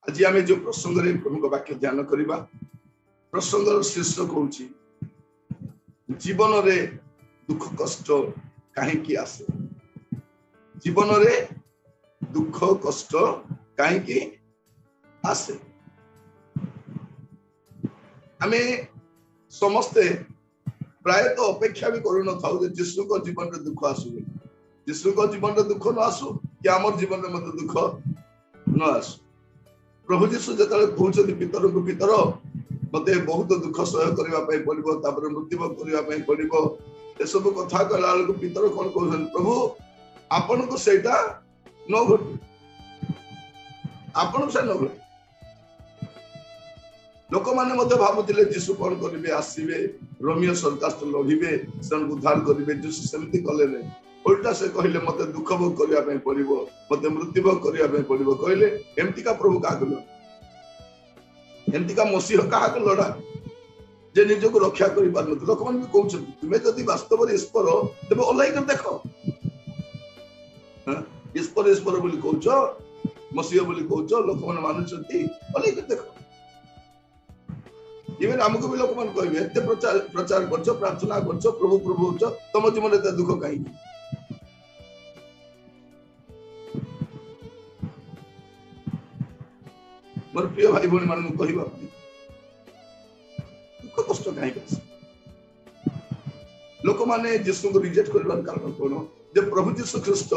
आज आम जो प्रसंग प्रभु वाक्य ध्यान करवा प्रसंगर शीर्षक हूँ जीवन रे दुख कष्ट कहीं आसे। जीवन रे दुख कष्ट कहीं आसे। आम समस्ते प्रायतः अपेक्षा भी करू न था जीशु को जीवन में दुख आसु। जीशु को जीवन में दुख न आसु कि आम जीवन में मत दुख न आसु। प्रभु जीशु जो कहते पितर को पितर मत बहुत दुख सह करने पड़ो मृत्यु करने पड़ो सब कथा कहला बेलू पितर कौन कहते प्रभु आपण को सेटा न घटू आपण से न घटू। लोक मैंने भावुले जीशु कौन करेंगे आसवे रोमियो सरकार लड़े से उद्धार करेंगे। जीशु सेमती कले उल्टा से कहले मत दुख भोग करने पड़ो मत मृत्यु भोग करने पड़ो कहले एमती का प्रभु क्या लड़ा एमती का मसीह क्या लड़ा जे निज को रक्षा कर लोक मैंने भी कहते तुम्हें जदि वास्तव ईश्वर तेज ओल्ल देख ईश्वर ईश्वर बोली कौच मसीह बोली कौच लोक मैंने मानुंट ओल्ल देख। इवेन आमको भी लोक मैंने कहे एत प्रचार कर प्रार्थना कर प्रभु प्रभु हो तुम जीवन एत दुख कहीं। मोर प्रिय भाई भौणी मान कहवा दुख कष्ट कहीं लोक मैंने जीशु को रिजेक्ट कर कारण कौन जे प्रभु जीशु ख्रीस्ट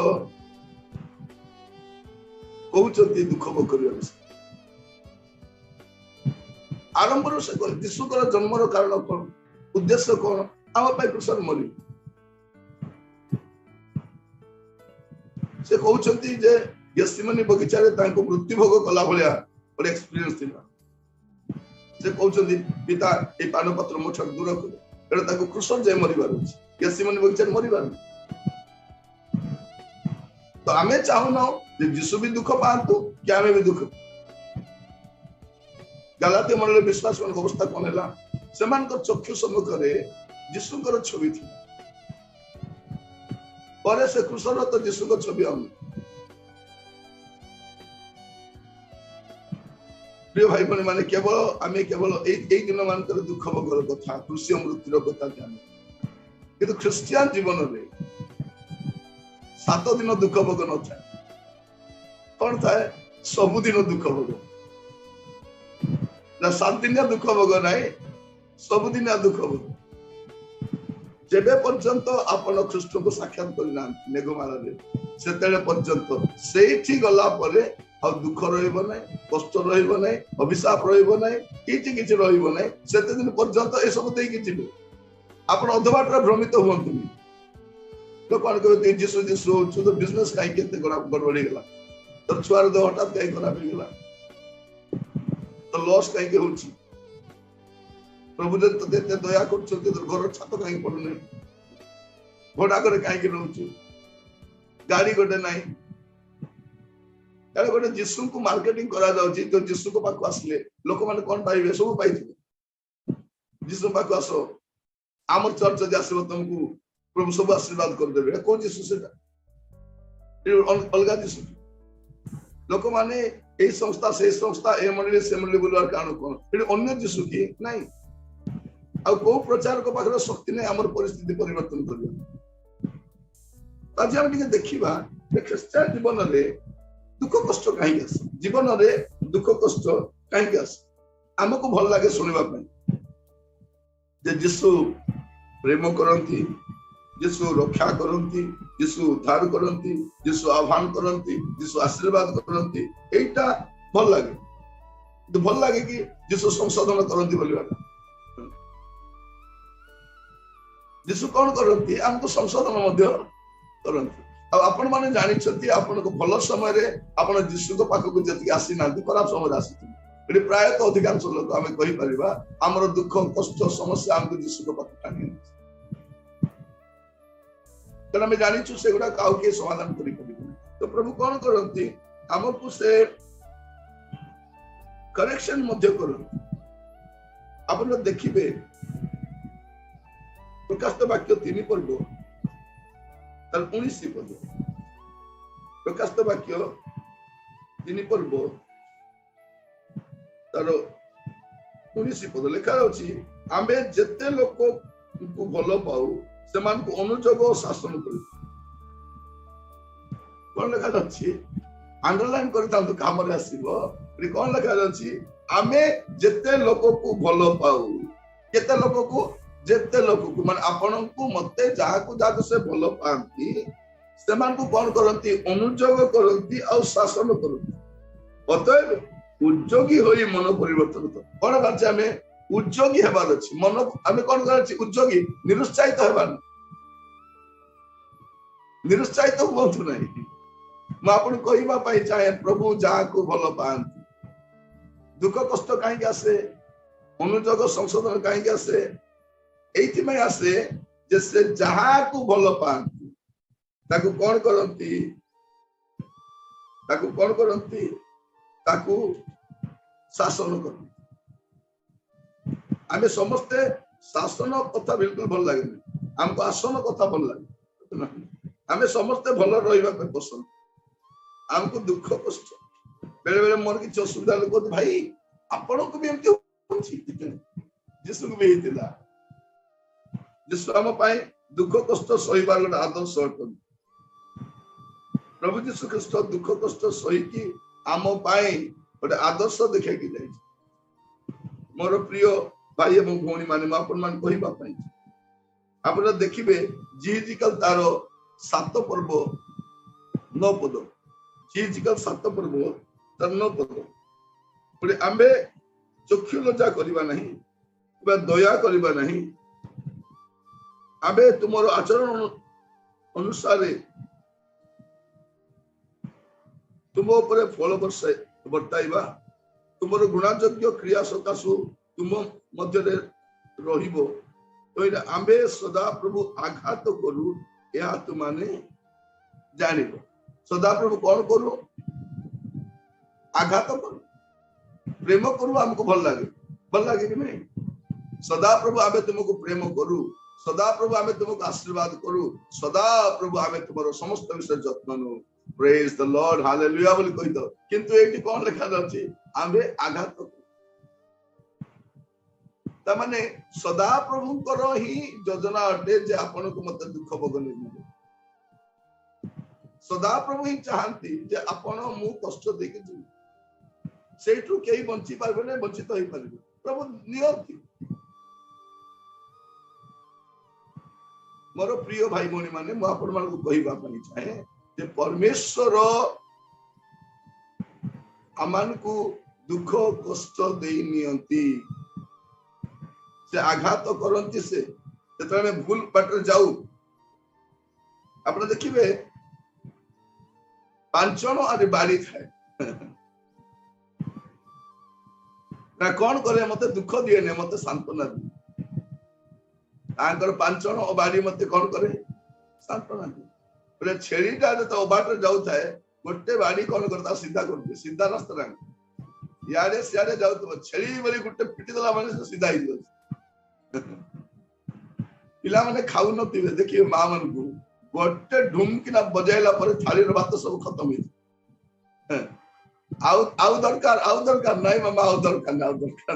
कहते दुख भोग कर आरंभ से जीशु जन्मर कारण कौन उद्देश्य कौन आम कृष्ण मरी से कहते गेसिमनी बगीचा मृत्यु भोग कला भाया गोटे एक्सपीरियंस थिला। से कहते पिता ये पान पत्र मो छक दूर कर कृष्ण जाए मरबार गेसिमनी बगीचा मरबार तो आम चाहूना जीशु भी दुख पातु कि आम भी दुख। गलाती मंडल विश्वास अवस्था कौन है से चक्षु सम्मुख जीशुकर छवि थी पर से कृष्ण तो जीशु छवि आम। प्रिय भाई भाई माने केवल आम केवल दिन मान दुख भोगर कथा कृषि मृत्युर कथा ध्यान कि ख्रिस्टियान जीवन में 7 दिन दुख भोग न था कौन था सबुदिन दुख भोग 7 दिन दुख भोग ना सबुदिन दुख भोग जेबे पर्यंत आपण ख्रीष्ट को साक्षात करना मेघमाला से पर्यंत से गला दुख रहा कष्ट रहा अभिशाप रहा कि से दिन पर्यंत ये सब देखिए आप अधबाट भ्रमित हूँ लोक कहते जीशु जीशु हो तो बिजनेस कहीं गड़बड़ी गला तो छुआर देह हठात कहीं खराब हो गला तो लॉस कहीं हो प्रभु ते दया कर घर छात कहीं पड़ूना भड़ा घर कहीं रोचु गाड़ी गोटे ना गोटे जीशु को मार्केटिंग करा तो जीशु को पाक आसले लोक मैंने कौन पाइबे सब पाई जीशु पाक आस आम चर्च आसो तुमको प्रभु सब आशीर्वाद करदे कौन जीशु से अलग जीशु लोक मैंने ये संस्था से संस्था ए मंडली से मंडली बोलवार कारण कौन अन्य जीशु की नहीं आ को प्रचार को पाखर शक्ति नहीं आमर परिस्थिति परिवर्तन कर आज हम देखा ख्रिस्टियन जीवन में दुख कष्ट कहीं आस जीवन में दुख कष्ट कहीं आस आमको भल लगे शुणा जीशु प्रेम करती जीशु रक्षा करती जीशु उद्धार करती जीशु आह्वान करती जीशु आशीर्वाद करती यहीटा भल लगे भल लगे कि जीशु संशोधन करती बोलवा जीशु कौन करती आमको संशोधन करती आपण मैंने जानी आपण भल समय आप जीशु पाखक जी आसी ना खराब समय आसी प्रायतः अधिकांश लोक आम कहीपर आमर दुख कष्ट समस्या आमको जीशु पाख टाणी तेना आम जाचु से गुड़ा किए समाधान कर तो प्रभु कौन करती आमको से करेक्शन करती आप देखिए प्रकाशित वाक्य 3 पर्व 19 पद प्रकाशित वाक्य 3 पर्व तार 19 पद लिखा अछि आमे जेते लोक को भलो पाऊ सेमान को अनुजोग और शासन करू कोन लिखा अछि अंडरलाइन करता तो काम रे आसीबो कोन लिखा अछि आमे जेते लोक को भलो पाऊ केते लोक को जेते लोक को माने आपन को मते जहा को जाको से भलो पांती सेमान को कोन करंती अनुजोग करंती और शासन करंती अतएव उद्योगी होई मन परिवर्तन कोन बाचे आमे उद्योगी हेबार अछि मन आमे कोन करछि उद्योगी निरुत्साहित हेबार निरुत्साहित होतु नहीं म आपन कहिबा पाई चाहे प्रभु जहा को भलो पांती दुख कष्ट कहीं आसे अनुजोग संशोधन कहीं आसे एथि में आसे जे से जहा को भलो पांती ताकू कोन करंती ताकू शासन करंती आमे समस्ते शासन कथा बिल्कुल भल लागे हमको आसन कथा भल लागे आमे समस्ते भल रहिबा पे पसंद हमको दुख कष्ट बेले बेले मोर की असुविधा लोक भाई आपण को भी एमती होछि जिसु को भी हितला जिसु हम पाए दुख कष्ट सहिबार गोटे आदर्श अटन प्रभु जीशु ख्रीस्ट दुख कष्ट सही की आम पाए गोटे आदर्श देखा कि जाए मोर प्रिय भाई एवं भौणी माने आपण मान कहिबा पाई आपण देखिबे जिजिकल तार 7 पर्व 9 पद जिजिकल 7 पर्व तार 9 पद पुरे आंबे चक्षु लज्जा करिबा नहीं बा दया करिबा नहीं आबे तुमरो आचरण अनुसार तुम ऊपर फल बर्ताइबा तुमर गुणायोग्य क्रिया सकाशु तुम मध्य रहिबो तो आंबे सदा प्रभु आघात करू या तुमाने जानिबो सदा प्रभु कौन करू आघात करू प्रेम करू हमको भल लागे कि नहीं सदा प्रभु आबे तुमको प्रेम करू सदा प्रभु आमे तुमको आशीर्वाद करू सदा प्रभु आमे तुमरो समस्त विषय जत्न नु प्रेज द लॉर्ड हालेलुया बोली कहि दो किंतु एटी कोन लिखा अछि आमे आघात करू ता माने सदा प्रभु करो ही योजना अटे जे आपन को मत दुख भोगने मिले सदा प्रभु ही चाहंती जे आपन मु कष्ट देके जी सेठु केही बंची पारबे नै वंचित होई पारबे प्रभु नियति मोर प्रिय भाई भौणी माने मु आपण मान को कहिबा पई चाहे जे परमेश्वर अमान को दुख कष्ट देई नियंती से आघात करंती से जेतले भूल पटर जाऊ आपण देखिबे पांचण आदि बाड़ी थाए ना कौन करे मते दुख दिए ने मते सांत्वना दिए आंकर पांचण और बाड़ी मते कौन करे सांत्वना दिए बोले छेड़ीटा तो ओबाट जाऊ थाए गोटे बाड़ी कौन करता सीधा करते सीधा रास्ता रंग यारे सियारे जाऊ तो छेड़ी बोली गोटे पिटी दला माने सीधा ही दियो पिला माने खाऊ नथिबे देखिए मां मन को गोटे ढुमकिना बजाइला पर थाली रो भात सब खत्म हो आउ दरकार नहीं मामा आउ दरकार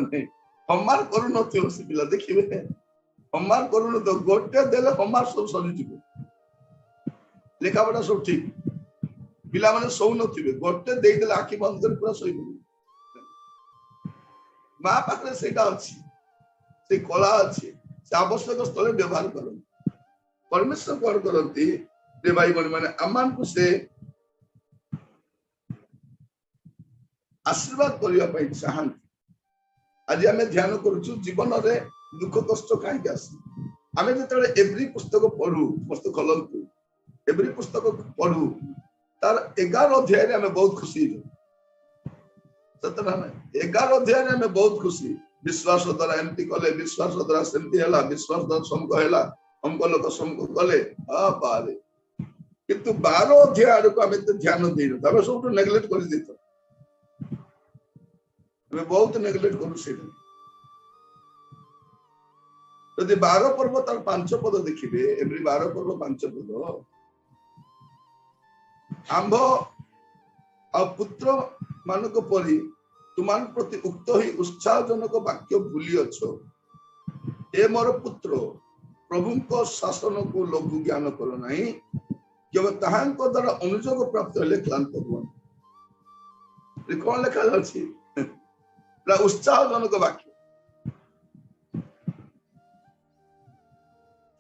नहीं हमार करू नथिबो से पिला देखिबे हमार करू न तो गोटे देले हमार सब सरी जिवो लेखा पढ़ा सब ठीक पिला माने सौ नथिबे गोटे देई देले आखि बंद कर पूरा सोई मां पाखरे सेटा अछि से कला अछि से आवश्यक स्थले व्यवहार करो परमेश्वर कौन करती रे भाई बहन माने अमान को से आशीर्वाद करिया पई चाहंती आज आमे ध्यान करूछु जीवन रे दुख कष्ट काहे के आसी आमे जेतले एवरी पुस्तक पढू पुस्तक खोलंतु एवरी पुस्तक पढू तार 11 अध्याय रे आमे बहुत खुशी सतना 11 अध्याय रे आमे बहुत खुशी विश्वास द्वारा एमती कले विश्वास द्वारा सेमती हला विश्वास द्वारा समको हला हमको लोक समको कले आ पारे किंतु 12 अध्याय को हमें ध्यान देनो तबे सब नेग्लेक्ट कर देतो हमें बहुत नेग्लेक्ट करू से यदि 12 पर्व तार 5 पद देखिबे एवरी 12 पर्व 5 पद आंभ आ पुत्र मानको परी तुमान प्रति उक्त ही उत्साहजनक वाक्य भूली अच्छ ए मोर पुत्र प्रभु को शासन को लघु ज्ञान करो नहीं केवल ताहांको द्वारा अनुजोग प्राप्त हेले क्लांत हुआ कौन लिखा जाछि उत्साहजनक वाक्य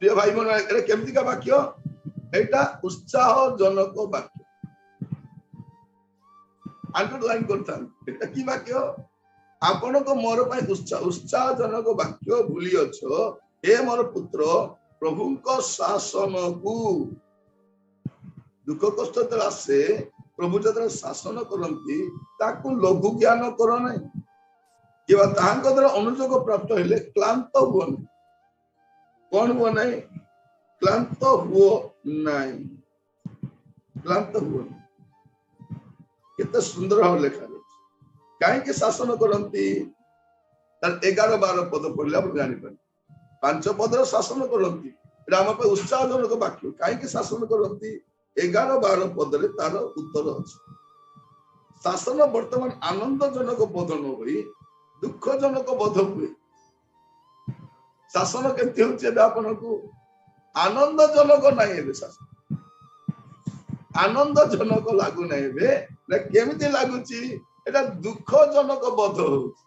प्रिय भाई मन केमती का वाक्य एटा उत्साहजनक वाक्य अंडरलाइन करता एटा की वाक्य आपण को मोर पाई उत्साहजनक वाक्य भूली अच्छो हे मोर पुत्र प्रभु को शासन को दुख कष्ट तर आसे प्रभु जतरा शासन करंती ताकू लघु ज्ञान करो नहीं केवल ताहांको द्वारा अनुजोग प्राप्त हेले क्लांत हुओ नहीं कौन हुओ नहीं क्लांत हुओ नहीं क्लांत हुओ नहीं कितना सुंदर भाव लिखा कहीं के शासन करंती तार 11-12 पद पढ़ले आप जानि पारे 5 पदर शासन करंती राम पे उत्साहजनक वाक्य कहीं के शासन करंती 11-12 पद रे तार उत्तर अछि शासन वर्तमान आनंदजनक बोध न होई दुखजनक बोध हुए शासन केमती होचे आपण को आनंदजनक नाही हेबे शासन आनंदजनक लागु नाही हेबे ना केमती लागुची एटा दुखजनक बोध होउची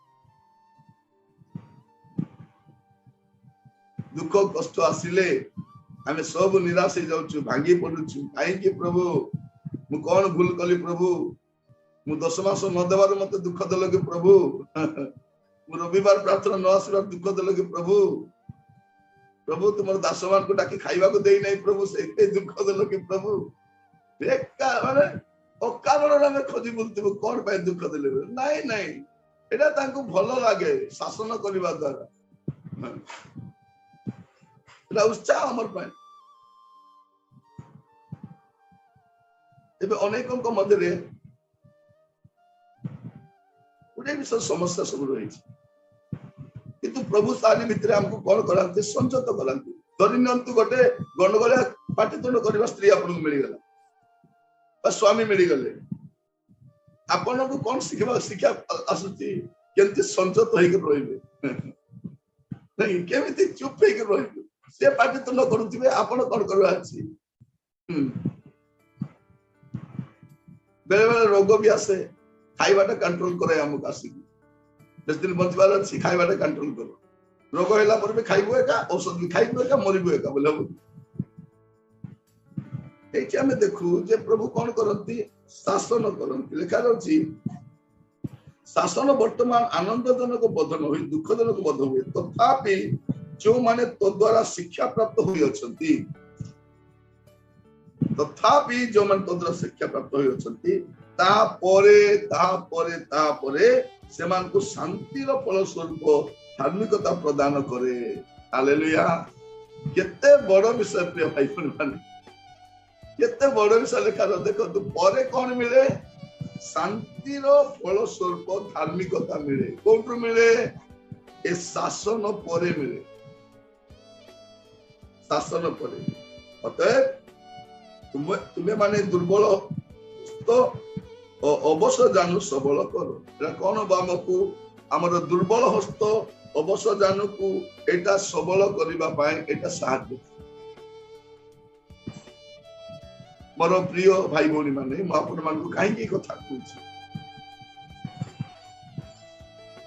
दुख कष्ट आसिले आमे सब निराश हो जाउछु भांगी पडुछु काई कि प्रभु मु कोन भूल कली प्रभु मु 10 मास न देबार मते दुख देलो कि प्रभु मु रविवार प्रार्थना न आसीबार दुख देलो कि प्रभु प्रभु तुमर दासमान को डाकी खाइबा को देई नै प्रभु सेते दुख देलो कि प्रभु बेका माने अकारण में खोजी बोलते कौन पाए दुख देले नहीं नहीं एटा तांको भलो लागे शासन करबा द्वारा एटा उत्साह हमर पाए एबे अनेकों को मध्य रे उडे विषय समस्या सब रही किंतु प्रभु सानी भितर हमको कौन करांते संजत करांते धरिनंतु गोटे गंडगोला पाटितुंड करबा स्त्री आपन को मिली गला स्वामी मिली गले आपण को कौन शिक्षा आसुची केमती संजत होई के रहिबे नहीं केमती चुप होई के रहिबे से पार्टी तो न करूथिबे आपण कोन करबा अछि बेले बेले रोग भी आसे खाइबाटा कंट्रोल करे हमक आसी दस दिन बंचबार अछि खाइबाटा कंट्रोल करो रोग होला पर भी खाइबो एका औषध भी खाइबो एका मरिबो एका बोले एठी हमें देखू जे प्रभु कौन करती शासन करती लिखा जाउची शासन वर्तमान आनंदजनक बोध न होई दुखजनक बोध हुए तथापि जो माने तो द्वारा शिक्षा प्राप्त हुई अछंती तथापि जो माने तो द्वारा शिक्षा प्राप्त हुई अछंती ता परे सेमान को शांति रो फल स्वरूप धार्मिकता प्रदान करे हालेलुया केते बड़ विषय प्रिय भाई बहन केते बड़ विषय लिखा देखो तो परे कौन मिले शांति रो फल स्वरूप धार्मिकता मिले कोठु मिले ए शासन परे मिले शासन परे अतः तुम्हें माने दुर्बल तो अवश्य जानू सबल करो एटा कौन बामको हमर दुर्बल हस्त अवश्य जानू को एटा सबल करिबा पाए एटा साहाय्य मोर प्रिय भाई भौणी माने म आपन मान को काहे कथा कहूची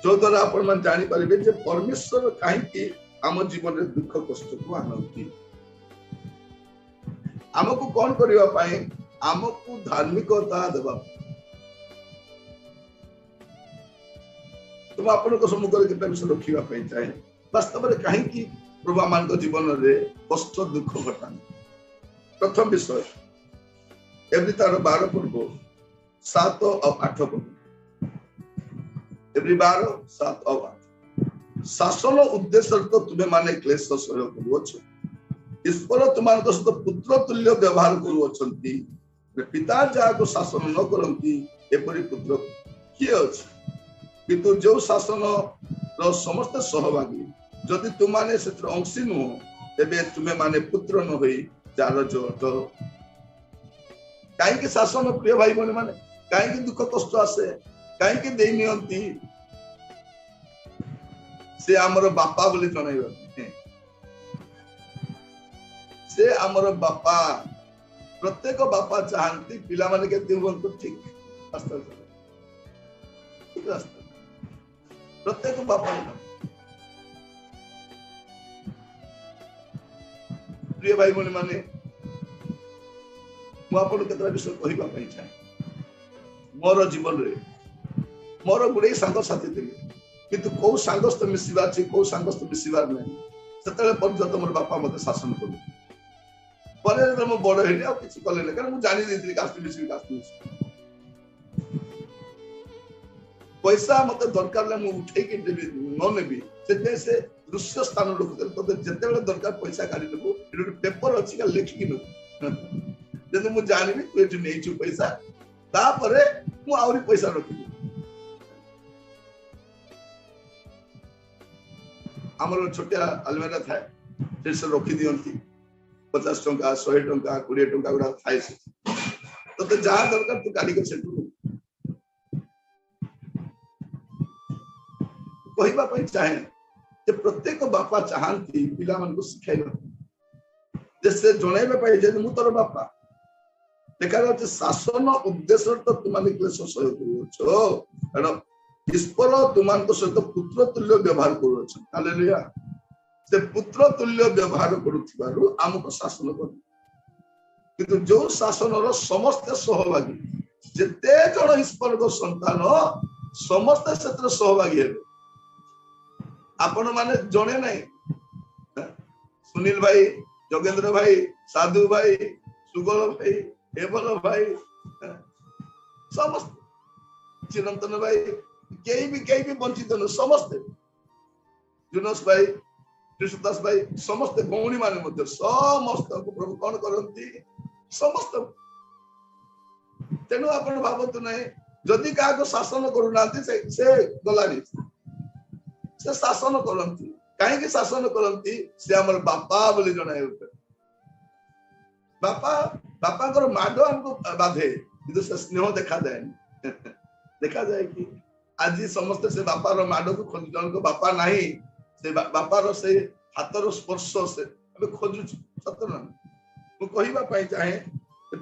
जो द्वारा आपण मान जानि परिबे जे परमेश्वर काहे आम जीवन रे दुख कष्ट को आनंदी हमको कौन करिबा पाए हमको धार्मिकता देबा तुम आपण को सम्मुख रे केटा विषय रखिबा पाए चाहे वास्तव रे काहे कि प्रभु मान को जीवन रे कष्ट दुख घटान प्रथम विषय एवरी तार 12 पूर्व 7 और 8 पूर्व एवरी 12 7 और 8 शासन उद्देश्य तो तुम्हें माने क्लेश सहयोग करूछ ईश्वर तुमको सहित पुत्र तुल्य व्यवहार करूछंती पिता जा को शासन न करंती एपरि पुत्र किए अछि किंतु जो शासन रो समस्त सहभागी जदि तुमाने सेत्र अंशी नु तबे तुम्हें माने पुत्र न होई जार जोट काहे कि शासन प्रिय भाई बहन माने काहे कि दुख कष्ट आसे कहीं दे नियंती से आमर बापा बोली जणाइबा से आमर बापा प्रत्येक बापा चाहती पिला माने केते हुंतु ठीक रास्ता ठीक रास्ता प्रत्येक बापा प्रिय भाई भौणी माने मु आपन केतरा विषय कहिबा पई चाहे मोर जीवन रे मोर गुडे संग साथी थिले किंतु को संगस्त मिसिबार छी को संगस्त मिसिबार नै सेतले पर्यंत मोर बापा मते शासन करले परे जब मु बड़ हेली आ किछ कले नै कारण मु जानि देथिली कास्ती मिसिबी पैसा मते दरकार ले मु उठे के देबी न नेबी से दृश्य स्थान रखु तो जते बेले दरकार पैसा काढी देबो एडो पेपर अछि का लिखि कि न जदि मु जानिबी तू एठी नै छु पैसा ता परे मु आउरी पैसा रखि हमर छोटिया अलमेरा थाए से रखि दियंती 50 टंका 100 टंका 20 टंका गुडा थाए से तो जहाँ दरकार तू काढी के सेटू कहवा पई चाहे जे प्रत्येक बापा चाहती पिला मन को सिखाइबा जैसे जणाइबा पई जे मु तोर बापा देखा जाচ্ছে शासन उद्देश्य तो तुमाने क्लेश सहयोग करूछो कारण ईश्वर तुमानको सहित पुत्र तुल्य व्यवहार करूछ हालेलुया से पुत्र तुल्य व्यवहार करूथिबारु हमको शासन कर किंतु जो शासन रो समस्त सहभागी जते जण ईश्वर को संतान समस्त क्षेत्र सहभागी हेबे आपण माने जणे नहीं सुनील भाई जोगेंद्र भाई साधु भाई सुगल भाई एबल भाई समस्त चिरंतन भाई कई भी वंचित न समस्त जुनस भाई कृष्णदास भाई समस्त गौणी माने मध्य समस्त को प्रभु कौन करंती समस्त तेनु आपण भाबतु नहीं जदि का को शासन करूनांती से गलानी से शासन करंती काहे के शासन करंती से हमर बापा बोली जणाय बापा बापा कर माडो हमको बाधे किंतु से स्नेह देखा जाए कि आज समस्त से बापा रो माडो को खोज जन को बापा नहीं से बापा रो से हाथ रो स्पर्श से अबे खोजु सत न मु कहिबा पई चाहे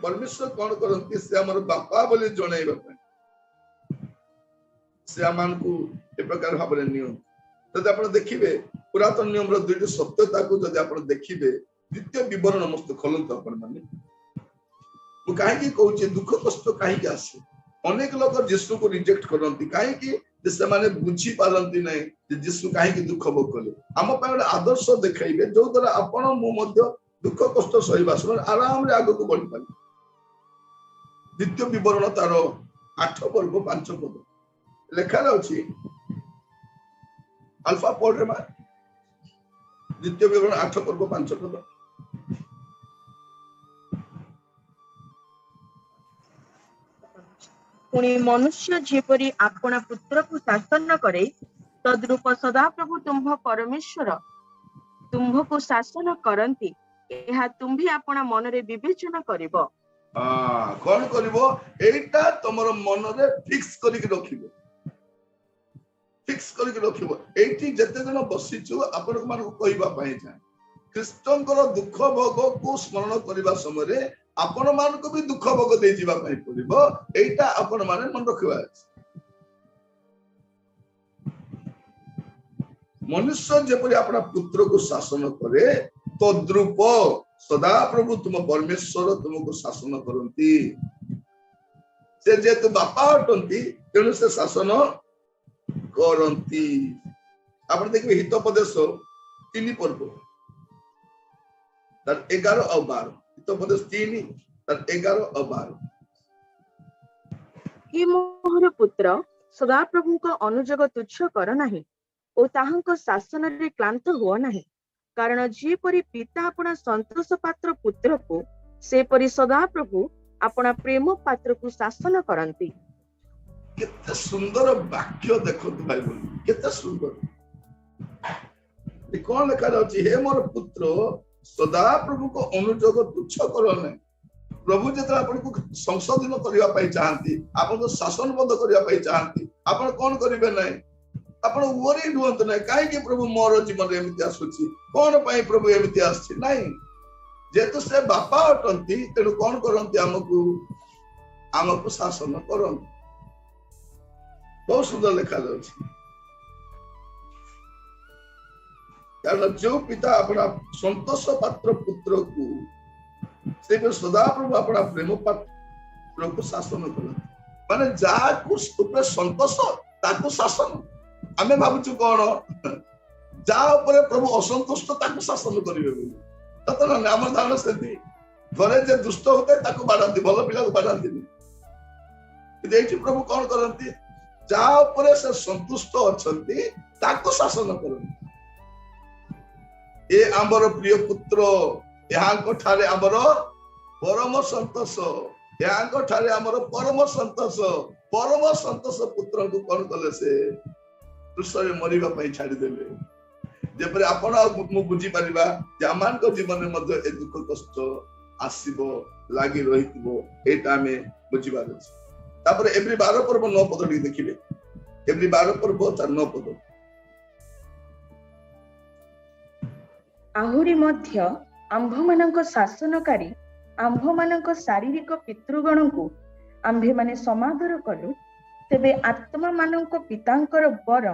परमेश्वर कोन करंती से हमर बापा बोली जणाइबा पई से आमान को ए प्रकार भाबरे नियम जदि आप देखिए पुरातन नियम रो दुईटी सत्यता को जदि आप देखिए द्वितीय विवरण मस्त खोलंत अपन माने मु काहे की कहूचे दुख कष्ट काहे के आसे अनेक लोग यीशु को रिजेक्ट करंती काहे की जे माने बुझी पारंती नै जे यीशु काहे की दुख भोग कले हम पय आदर्श देखाइबे जो द्वारा आपण मु मध्य दुख कष्ट सहिबा सुन आराम रे आगो को बढ़ी पाए द्वितीय विवरण तार 8 पर्व 5 पद लेखा अछि अल्फा पढ़ रे मां द्वितीय विवरण 8 पर्व 5 पद पुणी मनुष्य जेपरी आपणा पुत्र को शासन करे तद्रूप सदा प्रभु तुम्भ परमेश्वर तुम्भ को शासन करंती एहा तुम्भी आपणा मन रे विवेचना करिवो कोन करिवो एटा तमरो मन रे फिक्स करि के रखिबो फिक्स करके रखिबो एठी जते जन बसिछु आपण मान को कहिबा पई जाय कृष्णकर दुख भोग को स्मरण करिबा समय रे आपण मान को भी दुख भोग दे जीवा पई पड़िबो एटा आपण माने मन रखिबा मनुष्य जेपरि अपना पुत्र को शासन करे तद्रूप सदा प्रभु तुम परमेश्वर तुमको शासन करंती से जेतु बापा हटंती तेनु से शासन करंती आपण देखिबे हितोपदेश 3 पर्व तर 11 और 12 हितोपदेश 3 तर 11 और 12 हे मोहर पुत्र सदा प्रभु को अनुजग तुच्छ कर नाही ओ ताहांको शासन रे क्लांत हुआ नाही कारण जे परि पिता अपना संतोष पात्र पुत्र को से परि सदा प्रभु अपना प्रेम पात्र को शासन करंती कितना सुंदर वाक्य देखो भाई बोली कितना सुंदर कौन लिखा जाଉଛି हे मोर पुत्र सदा प्रभु को अनुजोग तुच्छ करो नहीं प्रभु जो आपको संशोधन करने चाहती आपको शासनबद्ध करने चाहती आप कौन करेंगे ना आप वरी रुहतु ना कहीं प्रभु मोर जीवन एमती आसूची कौन पाई प्रभु एमती आसी ना जेहेतु से बापा अटंती तेणु कौन करती आमको शासन कर बहुत सुंदर लिखा जाए कारण जो पिता अपना संतोष पात्र पुत्र को से सदा प्रभु अपना प्रेम पात्र को शासन कर माने जहाँ संतोष ताको शासन आमे भावुचु कौन जहाँ प्रभु असंतुष्ट ताको शासन करेंगे सत ना आम धारणा से घरे जे दुष्ट होते ताको बाढ़ाती भल पिला को बाढ़ाती प्रभु कौन करती जहाँ से संतुष्ट अच्छा ताको शासन करती ए आमर प्रिय पुत्र यहाँ ठारे आमर परम संतोष यहाँ ठारे आमर परम संतोष पुत्र को कौन कले से क्रूसरे मरिबा छाड़देले जेपरि आपण बुझी पारिबा जे आमान को जीवन में मध्य ए दुख कष्ट आसीबो लागी रहितबो एटा में बुझिबार अछि तापर एवरी 12 पर्व 9 पद देखिबे एवरी 12 पर्व 9 पद आहुरी मध्य आंभमानक शासनकारी आंभमानक शारीरिक पितृगण को आंभे माने समादर कलु तेबे आत्मा मानक पितांकर बर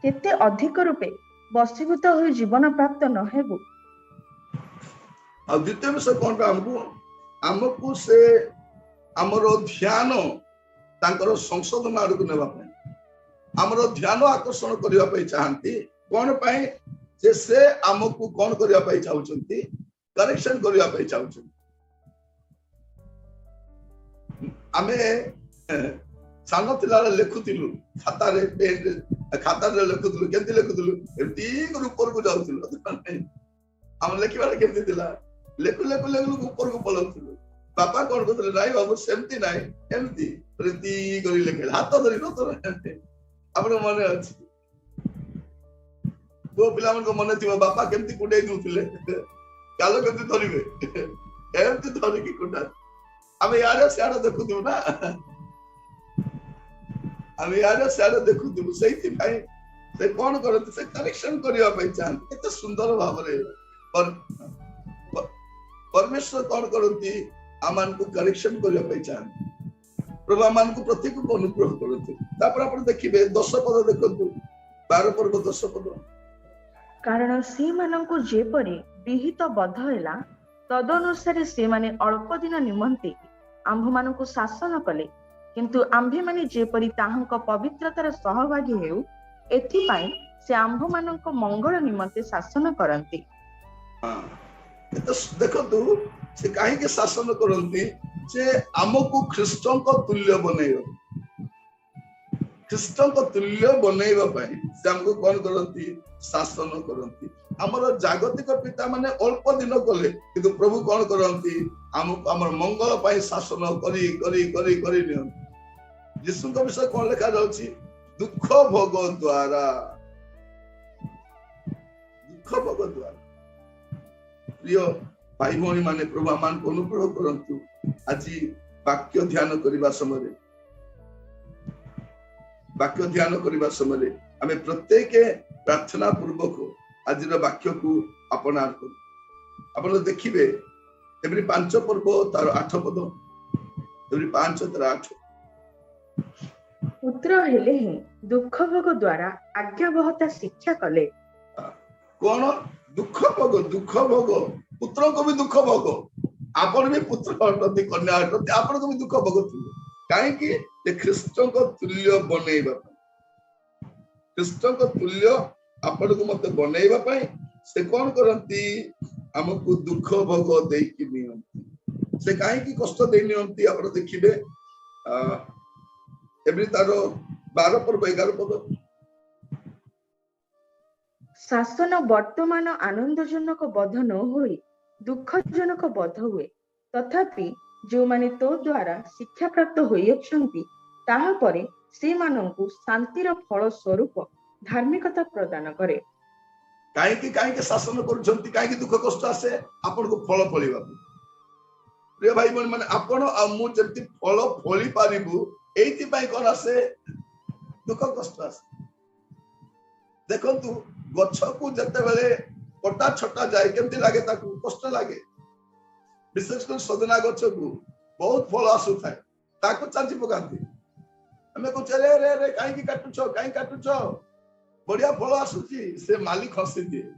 केते अधिक रूपे बसीभूत हो जीवन प्राप्त न हेबु द्वितीय विषय कौन आमको से आमर ध्यान तांकर संशोधन आड़क नेबा आमर ध्यान आकर्षण करने चाहती कौन पाई जे से आमको कौन करने चाहते करेक्शन करने चाहते आमे सान थिला लिखुलु खाता लिखुलु केमती लिखुलु एमती ऊपर को जाऊलु आम लिखा केमती लेखु लेखु लेखु ऊपर को पलाउलु बापा कौन कहते नाई बाबू सेमती नाई एमती लिखे हाथ धरी न मन अच्छी पु पिला मन थी बापा केमती कुंडे दूसरे काल केमती धरवे एमती धरिकी कुंडा आम यार सियाड़ देखुथु ना आम यार सियाड़ देखुथु से कौन करते से करेक्शन करने चाहते केते सुंदर भाव परमेश्वर कौन करती आमान को करेक्शन करने चाहते प्रभु आमान को प्रत्येक को अनुग्रह करते तापर आपण देखिबे 10 पद देखंतु 12 पर्व 10 पद कारण से माननको जेपरि विहित बद्ध हैला तदनुसारे से माने अल्प दिन निमंते आंभ माननको शासन कले किंतु आंभे माने जेपरि ताहांक पवित्रतार सहभागी हेउ एथि पई से आंभ माननको मंगल निमंते शासन करंती हां तो देखंतु से काहे के शासन करंती जे हमको ख्रीष्टन को तुल्य बनेयो ख्रीष्टन को तुल्य बनेइबा पई से हमको कौन करंती शासन करंती हमर जागतिक पिता माने अल्प दिन कले किंतु प्रभु कौन करंती हमको हमर मंगल पई शासन करी करी करी करी नियन यीशु का विषय कौन लिखा जाउची दुख भोग द्वारा प्रिय भाई भौणी माने प्रभु मान को अनुग्रह करंतु आज वाक्य ध्यान करबा समय आमे प्रत्येक प्रार्थना पूर्वक आज वाक्य को अपना आपण देखिबे एवरी 5 पर्व तार 8 पद एवरी 5 तार 8 पुत्र हेले ही दुख भोग द्वारा आज्ञावहता शिक्षा कले कौन दुख भोग पुत्र को भी दुख भोग आपण भी पुत्र अटती कन्या अटती आपण को भी दुख भोग कहीं ख्रीष्ट को तुल्य बनैबा ख्रीष्ट को तुल्य आपण को मत बनैबा से कौन करती हमको दुख भोग देकी नियंती से कहीं की कष्ट दे नियंती आपण देखिबे एवरी तारो 12 पर्व 11 पद शासन वर्तमान आनंदजनक बध न होई दुखजनक बध हुए तथापि जो माने तो द्वारा शिक्षा प्राप्त होई अछंती ताहा परे से माननकु शांतिर फल स्वरूप धार्मिकता प्रदान करे काहे की शासन करछंती काहे की दुख कष्ट आसे आपन को फल फलिबा प्रिय भाई बहन माने आपण आ मु जति फल फली पारिबु एति पई कोन आसे दुख कष्ट आसे देखंतु गछ को जते बेले कटा छटा जाए केमति लागे ताकू कष्ट लागे विशेष कर सजना गछ को बहुत फल आसु थाए ताकू चांची पकांती हमें को चले रे रे काई काटुछो बढ़िया फल आसुची से मालिक हसी दिए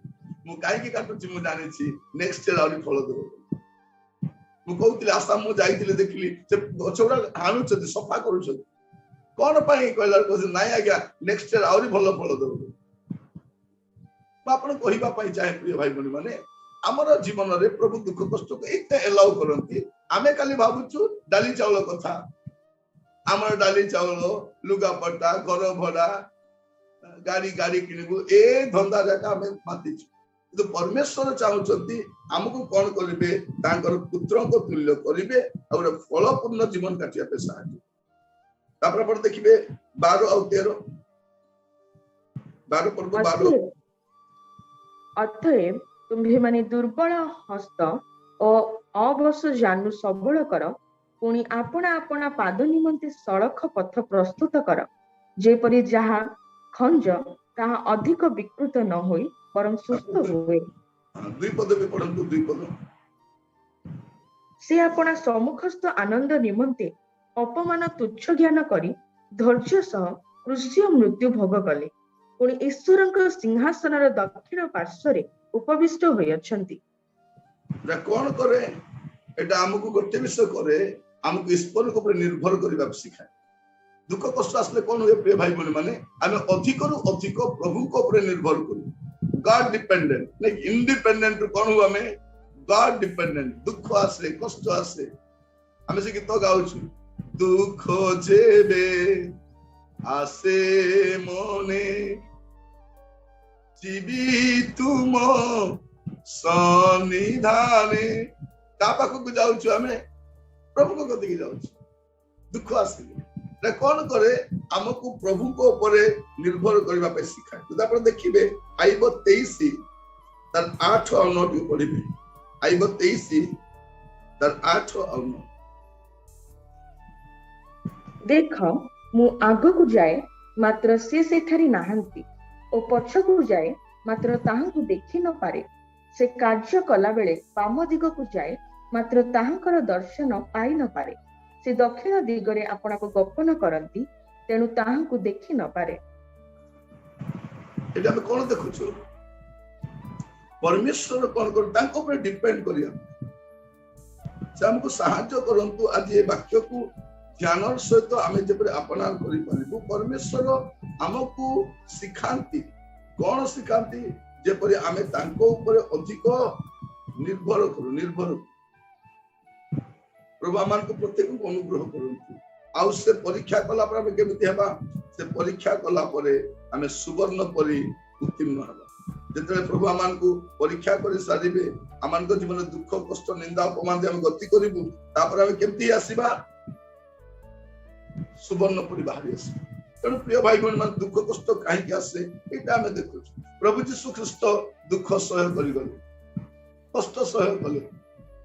मु काई काटुची मु जानि छी नेक्स्ट ईयर आउरी फल देबो मु कहउतिले आशा मु जाइतिले देखिली से गछोरा हाणुछथि सफा करूछथि कोन पई कहला को नाइ आज्ञा नेक्स्ट ईयर आउरी भलो फल देबो आपण कहिबा पई चाहे प्रिय भाई बहन माने हमर जीवन रे प्रभु दुख कष्ट को एते एलाउ करंती आमे खाली भाबुछु डाली चावल कथा हमर डाली चावल लुगा पट्टा घर भड़ा गाड़ी किनिबु ए धंदा जाका हमें मातिछु तो परमेश्वर चाहउछंती हमकु कोन करिवे तांकर पुत्र को तुल्य करिवे और फलपूर्ण जीवन काटिया पे साहाय्य तापर पर देखिबे 12 और 13 12 पर्व 12 अतएव तुम्हें माने दुर्बल हस्त और अवश जानू सबल कर पुणी आपना आपना पाद निमंते सड़क पथ प्रस्तुत कर जेपरि जहा खंज ताहा अधिक विकृत न होई परम सुस्थ हुए द्विपद भी पढ़ंतु द्विपद से आपना सम्मुखस्थ आनंद निमंते अपमान तुच्छ ज्ञान करी धैर्य सह कृष्य मृत्यु भोग कले पुणी ईश्वर सिंहासन दक्षिण पार्श्व उपविष्ट होइछंती कौन करे एटा हमकु गोटे विषय करे हमकु ईश्वर को ऊपर निर्भर करबा सिखाए दुख कष्ट आसले कौन हुए प्रिय भाई बहन माने आमे अधिक रु अधिक प्रभु को ऊपर निर्भर करू गॉड डिपेंडेंट लाइक इंडिपेंडेंट कौन हुआ हमें गॉड डिपेंडेंट दुख आसे कष्ट आसे हमें से गीत गाउछु दुख जेबे आसे मने जीवी तुम सन्निधाने ता पाखु जाउछु हमें प्रभु को कति जाउछु दुख आसे कौन करे हमको प्रभु को ऊपर निर्भर करबा पे सिखाए तो तापर देखिबे आइब 23 तार 8 और 9 पढ़िबे आइब 23 तार 8 और 9 देख मु आगो को जाए मात्र से सेठारी नाहंती ओ पछ को जाए मात्र ताहांकु देखि न पारे से कार्य कला बेले बाम दिग को जाए मात्र ताहांकर दर्शन पाई न पारे से दक्षिण दिगरे आपना को गोपन करंती तेनु ताहांकु देखि न पारे एटा हम कोन देखुछु परमेश्वर कोन कर तांको ऊपर डिपेंड करिया से हमको सहायता करंतु आज ये वाक्य को ध्यान सहित आमे जेपरे अपना करि पारिबु परमेश्वर हमको सिखांती कोन सिखांती जेपरे आमे तांको ऊपर अधिक निर्भर प्रभु आमान को प्रत्येक को अनुग्रह करंतु आ से परीक्षा कला पर हमें केमिति हेबा से परीक्षा कला परे हमें सुवर्ण परि उत्तीर्ण हेबा जेतले प्रभु आमान को परीक्षा करि सारिबे आमान को जीवन दुख कष्ट निंदा अपमान दे हम गति करिबु तापर हमें केमिति आसीबा सुवर्ण परि बाहरी आसी तेणु प्रिय भाई बहन मान दुख कष्ट कहीं आसे एटा हमें देखु प्रभु जीशु ख्रीस्ट दुख सहय करि गले कष्ट सहय कले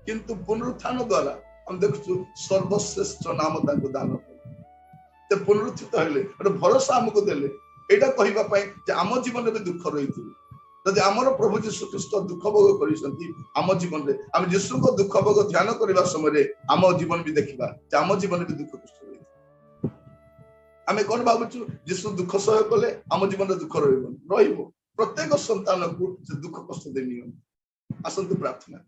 किंतु पुनरुत्थान द्वारा हम देखु सर्वश्रेष्ठ नाम तांको दान ते पुनरुत्थित हेले एटा भरोसा हमको देले एटा कहिबा पई जे आम जीवन में दुख रहिथि जदि हमर प्रभु जीशु ख्रीस्ट दुख भोग करिसंती आम जीवन रे हम जीशु को दुख भोग ध्यान करबा समय रे आम जीवन भी देखिबा जे आम जीवन में दुख कष्ट रहिथि आमे कोन भाबुछु जीशु दुख सहय कले आम जीवन रे दुख रहिबो प्रत्येक संतान को से दुख कष्ट देनियो आसंतु प्रार्थना